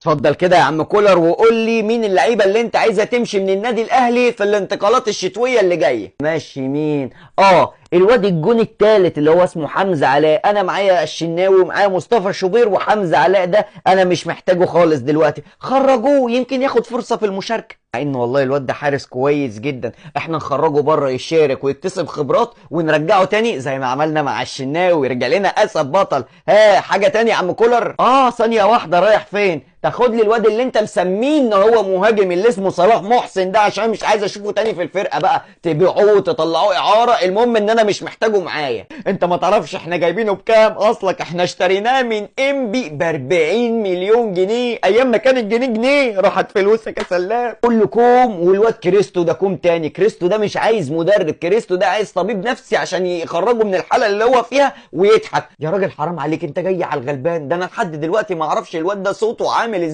اتفضل كده يا عم كولر وقول لي مين اللعيبه اللي انت عايزها تمشي من النادي الاهلي في الانتقالات الشتويه اللي جايه. ماشي مين؟ الواد الجون التالت اللي هو اسمه حمزه علاء. انا معايا الشناوي ومعايا مصطفى شوبير، وحمزه علاء ده انا مش محتاجه خالص دلوقتي، خرجوه يمكن ياخد فرصه في المشاركه. مع ان والله الواد ده حارس كويس جدا، احنا نخرجه بره يشارك ويكتسب خبرات ونرجعه تاني زي ما عملنا مع الشناوي ويرجع لنا اسد بطل. حاجه تاني يا عم كولر؟ ثانيه واحده، رايح فين؟ تاخد لي الواد اللي انت مسميه ان هو مهاجم اللي اسمه صلاح محسن ده، عشان مش عايز اشوفه تاني في الفرقه بقى، تبيعوه تطلعوه اعاره، المهم ان انا مش محتاجه معايا. انت ما تعرفش احنا جايبينه بكام اصلك؟ احنا اشتريناه من انبي ب 40 مليون جنيه، ايام ما كان الجنيه جنيه، راحت فلوسك يا سلام. كله كوم، والواد كريستو ده كوم تاني. كريستو ده مش عايز مدرب، كريستو ده عايز طبيب نفسي عشان يخرجه من الحاله اللي هو فيها ويضحك. يا راجل حرام عليك، انت جاي على الغلبان ده. انا لحد دلوقتي ما اعرفش الواد ده صوته عامل ازاي.